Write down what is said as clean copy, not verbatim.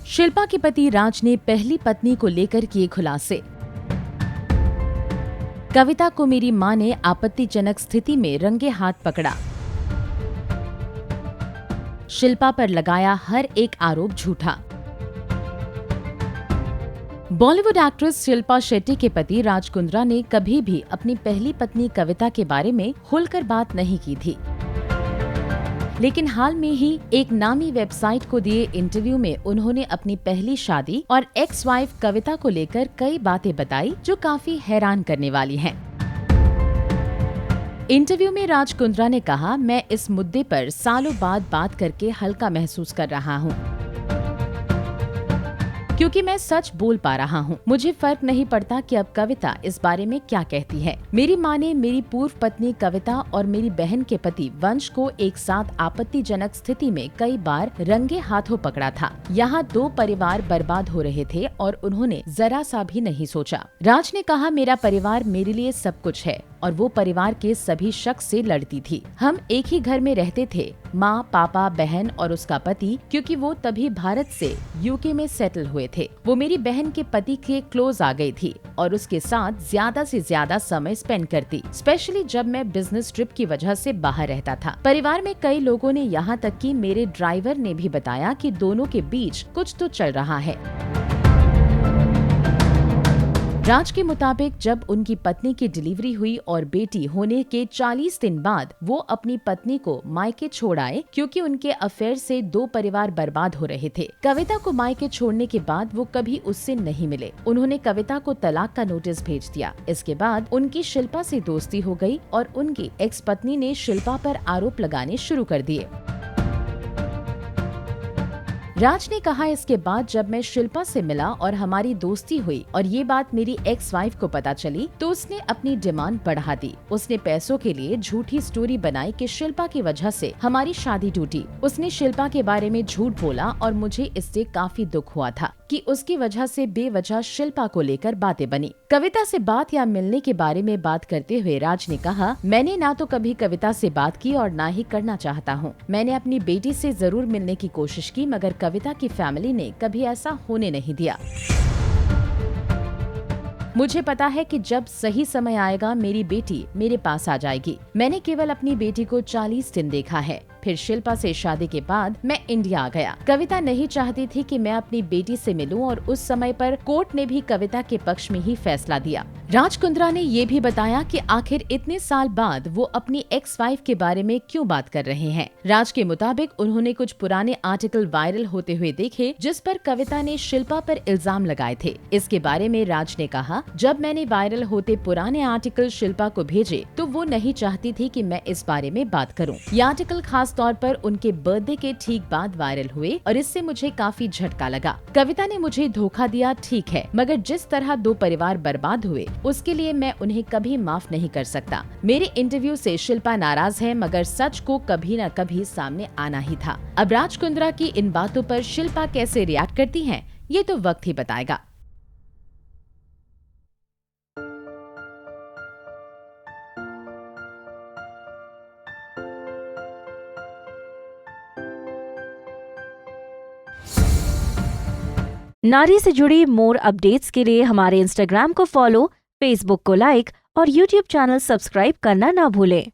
शिल्पा के पति राज ने पहली पत्नी को लेकर किए खुलासे। कविता को मेरी मां ने आपत्तिजनक स्थिति में रंगे हाथ पकड़ा। शिल्पा पर लगाया हर एक आरोप झूठा। बॉलीवुड एक्ट्रेस शिल्पा शेट्टी के पति राज कुंद्रा ने कभी भी अपनी पहली पत्नी कविता के बारे में खुलकर बात नहीं की थी, लेकिन हाल में ही एक नामी वेबसाइट को दिए इंटरव्यू में उन्होंने अपनी पहली शादी और एक्स वाइफ कविता को लेकर कई बातें बताई जो काफी हैरान करने वाली हैं। इंटरव्यू में राज कुंद्रा ने कहा, मैं इस मुद्दे पर सालों बाद बात करके हल्का महसूस कर रहा हूँ, क्योंकि मैं सच बोल पा रहा हूँ। मुझे फर्क नहीं पड़ता कि अब कविता इस बारे में क्या कहती है। मेरी माँ ने मेरी पूर्व पत्नी कविता और मेरी बहन के पति वंश को एक साथ आपत्तिजनक स्थिति में कई बार रंगे हाथों पकड़ा था। यहाँ 2 परिवार बर्बाद हो रहे थे और उन्होंने जरा सा भी नहीं सोचा। राज ने कहा, मेरा परिवार मेरे लिए सब कुछ है और वो परिवार के सभी शख्स से लड़ती थी। हम एक ही घर में रहते थे, माँ, पापा, बहन और उसका पति, क्योंकि वो तभी भारत से यूके में सेटल हुए थे। वो मेरी बहन के पति के क्लोज आ गई थी और उसके साथ ज्यादा से ज्यादा समय स्पेंड करती, स्पेशली जब मैं बिजनेस ट्रिप की वजह से बाहर रहता था। परिवार में कई लोगों ने, यहाँ तक कि मेरे ड्राइवर ने भी बताया कि दोनों के बीच कुछ तो चल रहा है। राज के मुताबिक जब उनकी पत्नी की डिलीवरी हुई और बेटी होने के 40 दिन बाद वो अपनी पत्नी को मायके छोड़ आए, क्योंकि उनके अफेयर से 2 परिवार बर्बाद हो रहे थे। कविता को मायके छोड़ने के बाद वो कभी उससे नहीं मिले। उन्होंने कविता को तलाक का नोटिस भेज दिया। इसके बाद उनकी शिल्पा से दोस्ती हो गई और उनकी एक्स पत्नी ने शिल्पा पर आरोप लगाने शुरू कर दिए। राज ने कहा, इसके बाद जब मैं शिल्पा से मिला और हमारी दोस्ती हुई और ये बात मेरी एक्स वाइफ को पता चली तो उसने अपनी डिमांड बढ़ा दी। उसने पैसों के लिए झूठी स्टोरी बनाई कि शिल्पा की वजह से हमारी शादी टूटी। उसने शिल्पा के बारे में झूठ बोला और मुझे इससे काफी दुख हुआ था कि उसकी वजह से बेवजह शिल्पा को लेकर बातें बनी। कविता से बात या मिलने के बारे में बात करते हुए राज ने कहा, मैंने ना तो कभी कविता से बात की और ना ही करना चाहता हूँ। मैंने अपनी बेटी से जरूर मिलने की कोशिश की, मगर कविता की फैमिली ने कभी ऐसा होने नहीं दिया। मुझे पता है कि जब सही समय आएगा मेरी बेटी मेरे पास आ जाएगी। मैंने केवल अपनी बेटी को 40 दिन देखा है। फिर शिल्पा से शादी के बाद मैं इंडिया आ गया। कविता नहीं चाहती थी कि मैं अपनी बेटी से मिलूं और उस समय पर कोर्ट ने भी कविता के पक्ष में ही फैसला दिया। राज कुंद्रा ने ये भी बताया कि आखिर इतने साल बाद वो अपनी एक्स वाइफ के बारे में क्यों बात कर रहे हैं। राज के मुताबिक उन्होंने कुछ पुराने आर्टिकल वायरल होते हुए देखे जिस पर कविता ने शिल्पा पर इल्जाम लगाए थे। इसके बारे में राज ने कहा, जब मैंने वायरल होते पुराने आर्टिकल शिल्पा को भेजे तो वो नहीं चाहती थी कि मैं इस बारे में बात करूं। ये आर्टिकल खास तौर पर उनके बर्थडे के ठीक बाद वायरल हुए और इससे मुझे काफी झटका लगा। कविता ने मुझे धोखा दिया, ठीक है, मगर जिस तरह 2 परिवार बर्बाद हुए उसके लिए मैं उन्हें कभी माफ नहीं कर सकता। मेरे इंटरव्यू से शिल्पा नाराज है, मगर सच को कभी न कभी सामने आना ही था। अब राज कुंद्रा की इन बातों पर शिल्पा कैसे रिएक्ट करती हैं, ये तो वक्त ही बताएगा। नारी से जुड़ी मोर अपडेट्स के लिए हमारे इंस्टाग्राम को फॉलो, फेसबुक को लाइक और यूट्यूब चैनल सब्सक्राइब करना ना भूलें।